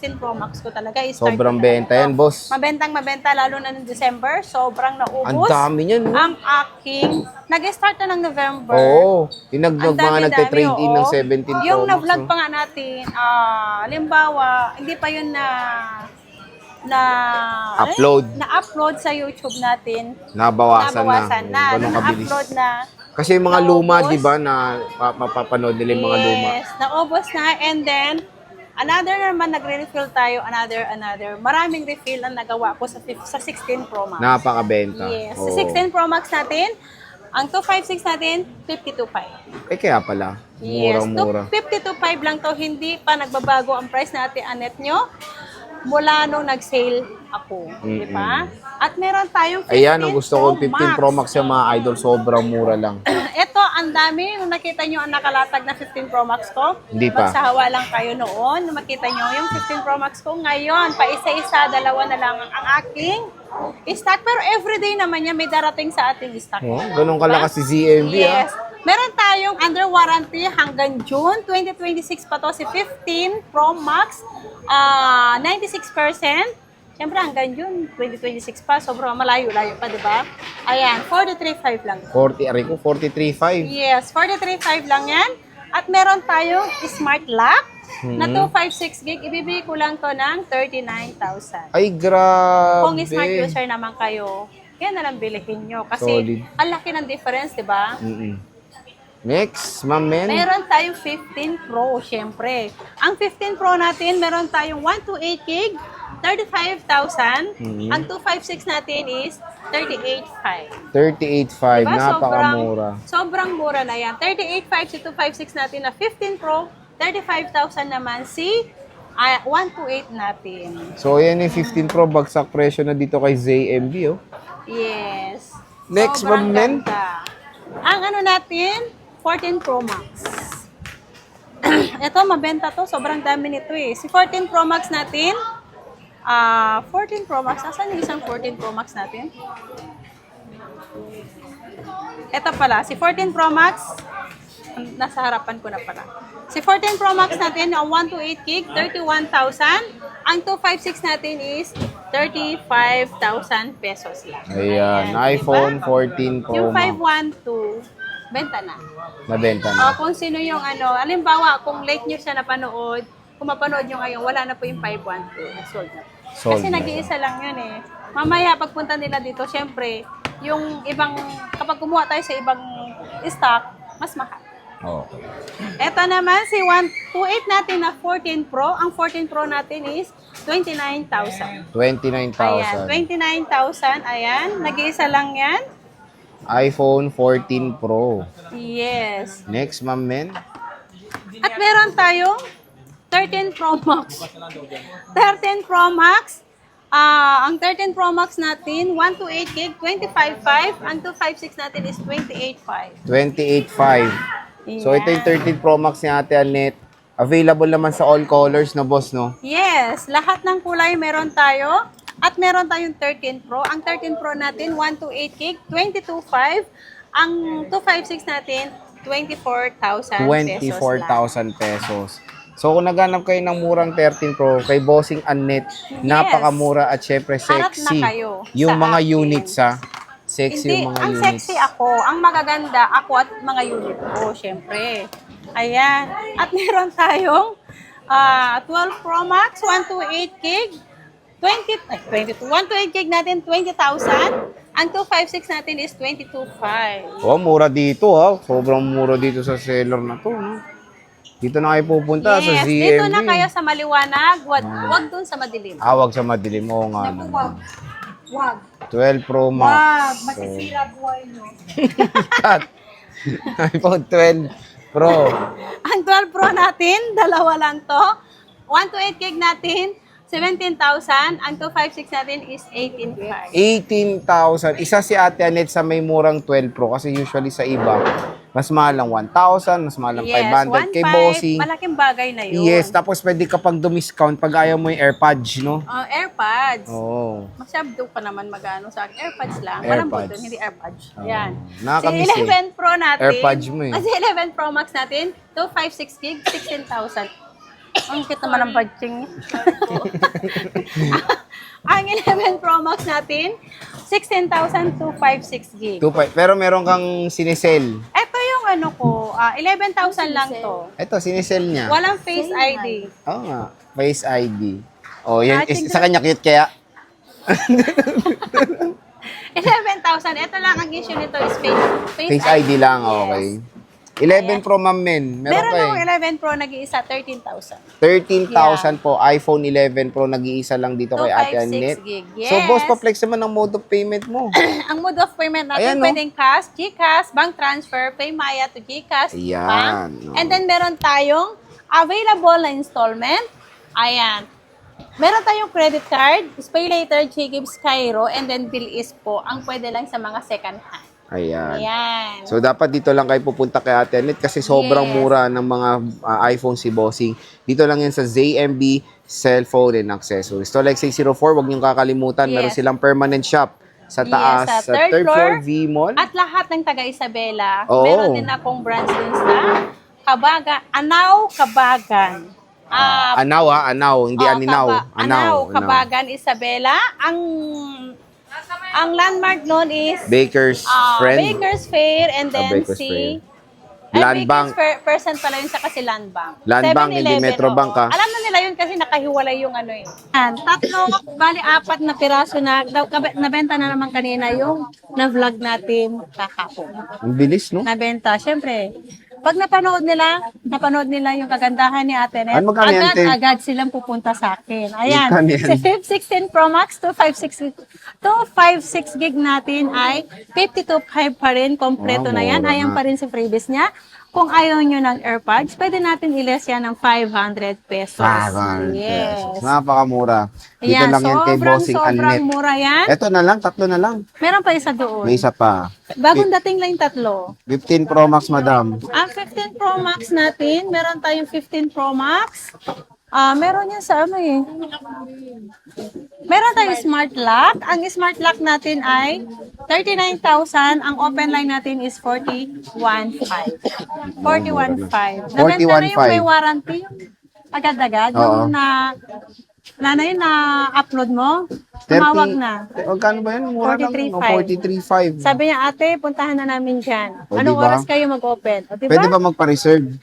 16 Pro Max ko talaga. I-start Sobrang ko talaga benta to. yan, boss. Mabentang mabenta, lalo na ng December. Sobrang naubos. Ang dami niyan, no? Ang aking, nag-start na ng November. Oo. Yung Ang mga dami-dami, nagte-trade in ng oo. 17 Pro Yung Max. na-vlog No? pa nga natin, halimbawa, hindi pa yun Upload. na-upload sa YouTube natin. Nabawasan na. Ganun kabilis. Na-upload na. Kasi yung mga luma, Naubos. di ba, na mapapanood nila yung mga luma. Yes, naubos na. And then, another naman, nagre-refill tayo, another. Maraming refill ang nagawa ko sa 16 Pro Max. Napakabenta. Yes, Oo. sa 16 Pro Max natin, ang 256 natin, 52.5. Kaya pala. Yes, Murang-mura. 52.5 lang to, hindi pa nagbabago ang price natin, anet nyo, mula nung nag-sale ako, di ba? At meron tayong 15 Ayan, ang gusto ko, 15 Pro Max. Max yung mga idol, sobrang mura lang. Ito, ang dami. Nung nakita nyo ang nakalatag na 15 Pro Max ko, Hindi pa. magsahawa lang kayo noon. Nung makita nyo yung 15 Pro Max ko, ngayon, pa isa-isa, dalawa na lang ang aking stock. Pero everyday naman yan, may darating sa ating stock. Oh, ganun kalakas si ZMB, Yes. Meron tayong under warranty hanggang June 2026 pa to, si 15 Pro Max, 96%. Siyempre hanggang June 2026 pa, sobrang malayo-layo pa, di ba? Ayan, 43.5 lang. 43.5. Yes, 43.5 lang yan. At meron tayong smart lock na 256 gig. Ibibigay ko lang to ng 39,000. Ay, grabe. Kung smart user naman kayo, yan na lang bilihin nyo. Kasi Solid. ang laki ng difference, di ba? Next, ma'am men. Meron tayong 15 Pro, syempre. Ang 15 Pro natin, meron tayong 128 gig, 35,000. Ang 256 natin is 38,500. 38.5. Diba? Napakamura. Sobrang mura na yan. 38,500 si 256 natin na 15 Pro, 35,000 naman si 128 natin. So, ayan yung 15 Pro. Bagsak presyo na dito kay ZMB, oh. Yes. Next, Sobrang ma'am, men. ganda. Ang ano natin, 14 Pro Max. Ito, mabenta to. Sobrang dami nito eh. Si 14 Pro Max natin, 14 Pro Max. Nasaan yung isang 14 Pro Max natin? Ito pala, si 14 Pro Max, nasa harapan ko na pala. Si 14 Pro Max natin, ang 128 gig, 31,000. Ang 256 natin is 35,000 pesos lang. Ayan, Diba? iPhone 14 Pro Yung Max. 512, benta na. Nabenta na. Kung sino yung ano, alimbawa, kung late nyo siya napanood, kung mapanood nyo ngayon, wala na po yung 512. Sold na. Sold Kasi na. nag-iisa lang yun eh. Mamaya, pagpunta nila dito, syempre, yung ibang, kapag kumuha tayo sa ibang stock, mas mahal. Okay. Ito naman, si 128 natin na 14 Pro. Ang 14 Pro natin is 29,000. 29,000. Ayan, 29,000. Ayan, nag-iisa lang yan. iPhone 14 Pro. Yes. Next, ma'am men. At meron tayong 13 Pro Max. 13 Pro Max. Ang 13 Pro Max natin, 128 gig, 25.5. Ang 256 natin is 28.5. 28.5. So, ito yung 13 Pro Max ni Ate Annette. Available naman sa all colors na boss, no? Yes, lahat ng kulay meron tayo. At meron tayong 13 Pro. Ang 13 Pro natin, 128 gig, 22.5. Ang 256 natin, 24,000 pesos 24,000 pesos. So, kung naghanap kayo ng murang 13 Pro, kay Bossing Annette, napakamura at syempre Harap na sexy. kayo Yung sa mga akin. units, ha? Sexy Hindi, yung mga ang units. sexy ako. Ang magaganda, ako at mga unit ko, syempre. Ayan. At meron tayong 12 Pro Max, 128 gig, 128 gig natin, 20,000. Ang 256 natin is 22,500. Oh, mura dito, ha? Sobrang mura dito sa seller na to, no? Dito na kayo pupunta sa Yes, ZMB. dito na kayo sa maliwanag. Wag dun sa madilim. Awag sa madilim. Oo nga. Naku, naman. Wag. 12 Pro Wag. Max. Masisira buhay nyo. Cut. iPhone 12 Pro. Ang 12 Pro natin, dalawa lang to. 128 gig natin, 17,000. Ang 256 natin is 18,500. 18,000. Isa si Ate Annette sa may murang 12 Pro kasi usually sa iba, mas mahal lang 1,000, mas mahal lang 500. Kay 1.5, Bossing, malaking bagay na yun. yes, tapos pwede ka pang dumiscount pag ayaw mo yung AirPods, no? AirPods. Oo. Masyado pa naman magano sa akin. AirPods lang. Walang AirPods. button, hindi AirPods. Oo. Yan. Nakakamiss Si 11 Pro natin. AirPods mo eh. Si 11 Pro Max natin, 256 gig, 16,000. Ang cute naman ng badging. Ang 11 Pro Max natin, 16,256 gig. 2.5. Pero meron kang sinisell. Ito yung ano ko, 11,000 lang to. Ito, sinisell niya. Walang Face ID. Oo nga. Face ID. Oh, yan. Tingnan. Sa kanya cute kaya? 11,000. Ito lang ang issue nito is Face ID lang, Yes. okay. 11 Pro, ma'am, men. Meron kayo. akong 11 Pro nag-iisa, 13,000. 13,000 po. iPhone 11 Pro, nag-iisa lang dito kay Ate 256 Annette. gig. So, Yes. boss, pa-flex naman ang mode of payment mo. Ang mode of payment natin, Ayan, no? pwedeng cash, GCash, bank transfer, Paymaya to GCash, Ayan, bank. no. And then meron tayong available na installment. Ayan. Meron tayong credit card, Pay Later, GGives, Cairo, and then Bill is po ang pwede lang sa mga second hand. Ayan. Ayan. So, dapat dito lang kayo pupunta kay Ate Annette kasi sobrang Yes. mura ng mga iPhone si Bossing. Dito lang yan sa ZMB Cellphone and Accessories. So, Lexi 04, huwag niyong kakalimutan. Meron Yes. silang permanent shop sa taas, Yes, sa third floor V-Mall. At lahat ng taga Isabela, Oo. meron din akong branch din sa Anao, Kabagan. Anaw, hindi Aninaw. Anao, Kabagan, Isabela. Ang landmark noon is Baker's Friend. Baker's Fair and then Baker's si Land Bank. Person pala yun sa kasi Land Bank. Land Bank, 7-Eleven, hindi Metro oo. Bank, ah. Alam na nila yun kasi nakahiwalay yung ano eh. Tatlo, bali 4 na piraso na nabenta na naman kanina yung na-vlog natin kakapon. Ang bilis, no? Nabenta. Siyempre, pag napanood nila yung kagandahan ni Ate Net, Ano magkano yan, Te? agad silang pupunta sa akin. Ayan. Magkano yan? Si Flip 16 Pro Max, 256 gig natin ay 52.5 pa rin. Kompleto Wow, na yan. mura Ayan na. pa rin si freebies niya. Kung ayaw nyo ng AirPods, pwede natin i-less yan ng 500 pesos. 500 Yes. pesos. Napakamura. Dito Ayan, lang yan kay Bossing sobrang Annette. mura yan. Ito na lang, 3 na lang. Meron pa isa doon. May isa pa. Bagong dating lang yung 3. 15 Pro Max, madam. Ang 15 Pro Max natin, meron tayong 15 Pro Max. Meron yan sa ano eh. Meron tayong smart lock. Ang smart lock natin ay 39,000. Ang open line natin is 41,500. 41,500. Nabenta na yung may warranty. Agad-agad. Oo. Yung na-upload mo, tumawag na. Magkano ba yan? Mura lang. 43,500. 43,500. Sabi niya, ate, puntahan na namin dyan. O, Anong diba? oras kayo mag-open? O, diba? Pwede ba magpa-reserve?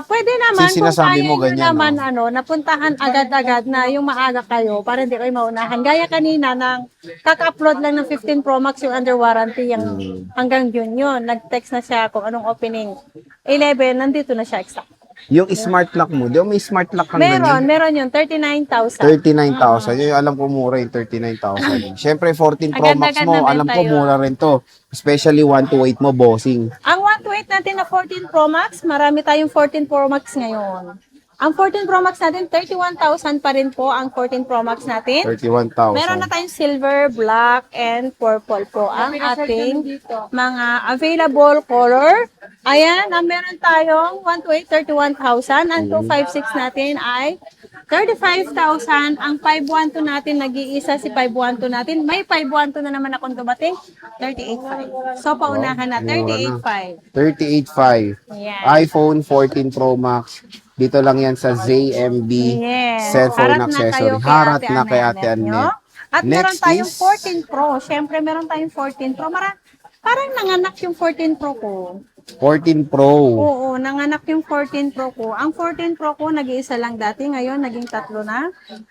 Pwede naman Kasi sinasabi kung mo kaya nyo ganyan, naman napuntahan agad-agad na yung maaga kayo para hindi kayo maunahan. Gaya kanina nang kaka-upload lang ng 15 Pro Max yung under warranty yung hanggang June yun. Nag-text na siya kung anong opening. 11, nandito na siya exact. Yung smart lock mo, di ba may smart lock kang ganyan? Meron yun, 39,000. 39,000. Yung alam ko mura yung 39,000. Siyempre, 14 Pro Max Agad-agad mo, na alam benta ko yun. mura rin to. Especially 1 to 8 mo, bossing. Ang 1 to 8 natin na 14 Pro Max, marami tayong 14 Pro Max ngayon. Ang 14 Pro Max natin, 31,000 pa rin po ang 14 Pro Max natin. 31,000. Meron na tayong silver, black, and purple po ang ating mga available color. Ayan, meron tayong 1 to 8, 31,000. Ang 256 natin ay 35,000. Ang 512 natin, nag-iisa si 512 natin. May 512 na naman akong dumating, 38,500. So, paunahan na, 38,500. 38,500. Ayan. iPhone 14 Pro Max. Dito lang yan sa ZMB Yes. Cellphone Harat na Accessory. kayo kay Harat Ate na kay Annette Ate Annette. nyo. At Next meron tayong is- 14 Pro. Siyempre, meron tayong 14 Pro. Parang nanganak yung 14 Pro ko. 14 Pro. Oo, nanganak yung 14 Pro ko. Ang 14 Pro ko, nag-iisa lang dati. Ngayon, naging 3 na.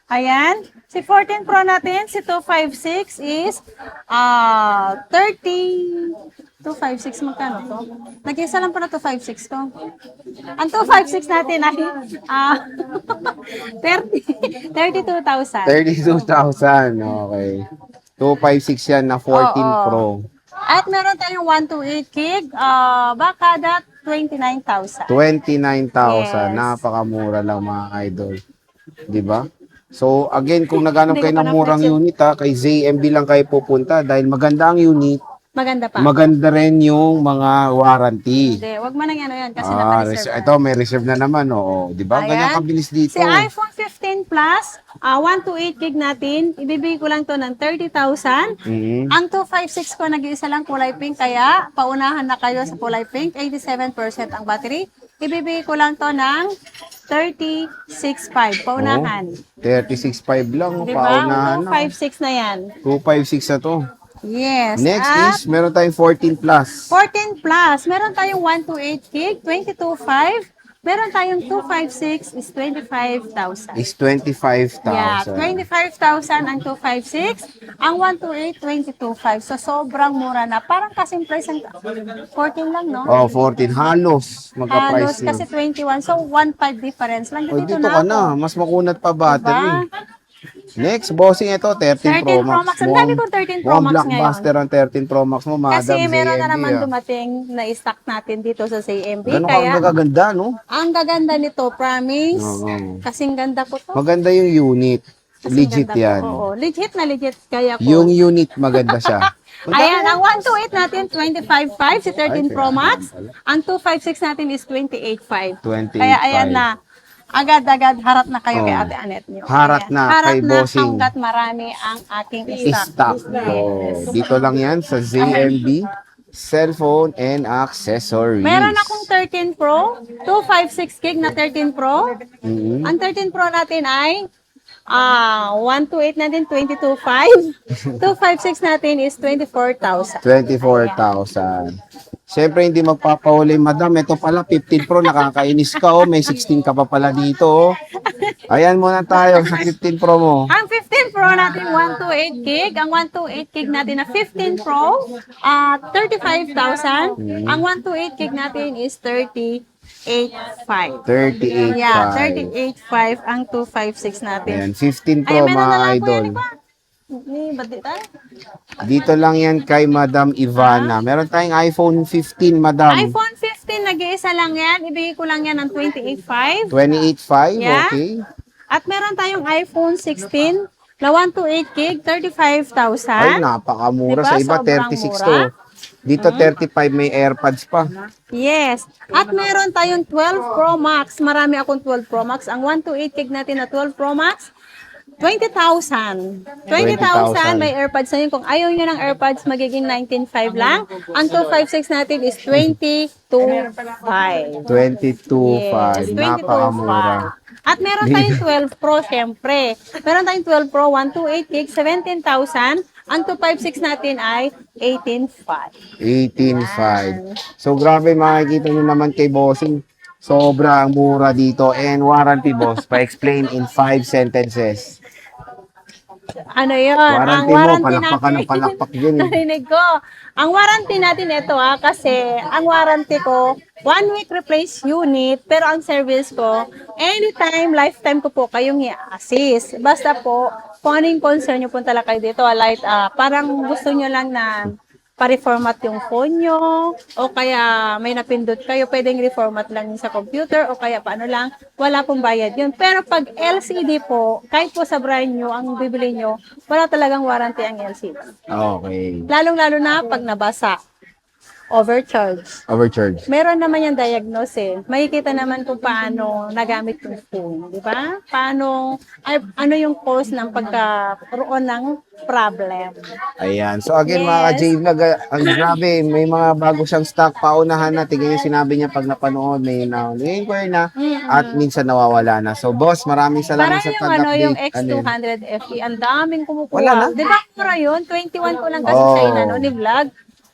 Ayan. Si 14 Pro natin, si 256 is 256 magkano to? Nag-iisa lang pala 256 to. Ang 256 natin ay 32,000. 32,000. Okay. 256 yan na 14 Oo. Pro. At meron tayong 128 gig, baka that 29,000. 29,000. Yes. Napakamura lang mga idol. 'Di ba? So, again, kung naghanap Hindi kayo ko ng pa murang na-flex unit kay ZMB lang kayo pupunta dahil maganda ang unit, Maganda pa. maganda rin yung mga warranty. Hindi, wag mo nang ano yan kasi Ito, may reserve na naman, oo. 'Di ba? Ganyan Ayan. kabilis dito. Si iPhone 15 Plus, 128 gig natin, ibibigay ko lang to ng 30,000. Mhm. Ang 256 ko, nag-iisa lang kulay pink, kaya paunahan na kayo sa kulay pink, 87% ang battery. Ibibigay ko lang to ng 36.5. Paunahan. 36.5 lang. Di ba? Paunahan na. 256 na yan. 256 na to. Yes. Next At is, meron tayong 14 plus. 14 plus. Meron tayong 128 gig, 22.5. Meron tayong 256 is 25,000. Is 25,000. Yeah, 25,000 ang 256. Ang 128, 22.5. So, sobrang mura na. Parang kasing price ang 14 lang, no? Oh, 14. Halos. Halos Magka-price kasi na. 21. So, 1.5 difference lang. Oh, Dito dito na ka na. ako. Mas makunat pa battery. Diba? Next, bossing ito, 13 Pro 13 Pro Max. Max. Ang dami ko 13 Pro Mukhang Max blockbuster ang 13 Pro Max mo, Madam Kasi meron na ZMB, naman ah. dumating na stock natin dito sa CMB. Ganun Kaya, ka kagaganda, no? ang gaganda nito, promise. Oo. Kasing ganda ko to. Maganda yung unit. Kasing Legit ganda ko. yan. Oo, legit na legit. Kaya ko. Yung unit, maganda siya. Ayan, ang 128 natin, 25.5 si 13 Ay, Pro kaya Max. naman pala. Ang 256 natin is 28.5. 28.5. Kaya ayan na. Agad-agad harap na kayo kay Oh. Ate Anet nyo. Harap Ayan. na harap kay na Bossing. hanggat marami ang aking stock. Stock. Oh, dito lang yan sa ZMB Cellphone and Accessories. Meron akong 13 Pro, 256 gig na 13 Pro. Mhm. Ang 13 Pro natin ay 128 natin 22.5. 256 natin is 24,000. 24,000. Siyempre, hindi magpapahuli, madam. Ito pala, 15 Pro, nakakainis ka, oh. May 16 ka pa pala dito, oh. Ayan muna tayo sa 15 Pro mo. Ang 15 Pro natin 128 gig, ang 128 gig natin na 15 Pro 35,000. Ang 128 gig natin is 38,500. 38,500. Yeah, 38,500 ang 256 natin. Ayan, 15 Ay, Pro, meron na mga lang po idol. yan, iba. Ni, ba't di tayo? Dito lang yan kay Madam Ivana. Meron tayong iPhone 15, Madam. iPhone 15, nag-iisa lang yan. Ibigay ko lang yan ng 28,500. 28,500, Yeah. okay. At meron tayong iPhone 16 na 128 gig, 35,000. Ay, napakamura. Diba? Sa iba, Sobrang 36 mura. to. Dito, 35, may AirPods pa. Yes. At meron tayong 12 Pro Max. Marami akong 12 Pro Max. Ang 128 gig natin na 12 Pro Max, 20,000. 20,000 may AirPods na yun. Kung ayaw nyo ng AirPods, magiging 19,500 lang. Ang 256 natin is 22,500. 22,500. Yes, Napakamura. 22,500. At meron tayong 12 Pro, syempre. Meron tayong 12 Pro, 128 gig, 17,000. Ang 256 natin ay 18,500. 18,500. So, grabe, makikita nyo naman kay Bossing. Sobrang mura dito. And warranty, boss. Pa-explain in 5 sentences. Ano yun? Warranty mo, palakpakan ng natin- palakpak yun. Narinig ko. Ang warranty natin ito kasi ang warranty ko, 1 week replace unit, pero ang service ko, anytime, lifetime ko po kayong i-assist. Basta po, kung ano yung concern nyo, punta lang kayo dito, parang gusto nyo lang na pa-reformat yung phone nyo, o kaya may napindot kayo, pwedeng reformat lang sa computer, o kaya paano lang, wala pong bayad yun. Pero pag LCD po, kahit po sa brand nyo, ang bibili nyo, wala talagang warranty ang LCD. Okay. Lalong-lalo na pag nabasa, overcharge. Overcharge. Meron naman yung diagnose eh. Makikita naman kung paano nagamit yung phone, di ba? Paano, ano yung cause ng pagkaroon ng problem. Ayan. So again, Yes. mga ka-J-Vlog, ang grabe, may mga bago siyang stock. Paunahan na. Tingnan yung sinabi niya pag napanood, may na-inquire na at minsan nawawala na. So boss, maraming salamat Parang sa yung pag-update. yung Ano yun? X200 FE, ang daming kumukuha. Wala na? Di ba mura yun? 21 ko lang kasi Oh. sa inano ni vlog.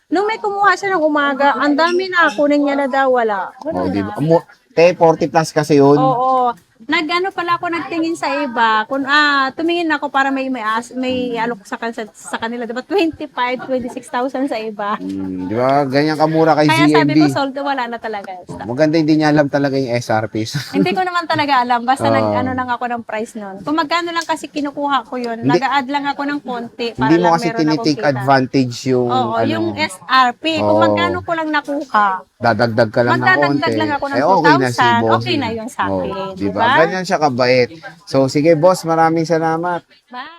Nung may kumuha siya ng umaga, ang dami na, kunin niya na daw, wala. Wala Oh, na. di ba? 40 plus kasi yun. Oo. Nag-ano pala ako nagtingin sa iba. Kung tumingin ako para may alok sa kanila, 'di ba? 26,000 sa iba. Di ba? Ganyan kamura kay Kaya sabi ZMB. ko sold wala na talaga. Maganda hindi niya alam talaga yung SRP. Hindi ko naman talaga alam basta Oo. nag-ano lang ako ng price noon. Kung magkano lang kasi kinukuha ko 'yun, Hindi- nag-a-add lang ako ng konti para Hindi mo lang kasi meron akong tinitake kita. advantage yung Oo, yung SRP. Kung Oo. magkano ko lang nakuha, dadagdag ka lang ng konti. magdadagdag lang ako ng okay na si 2,000, boss. okay na yun sa akin, Oh, di diba? ba? Ganyan siya kabait. So, sige boss, maraming salamat. bye!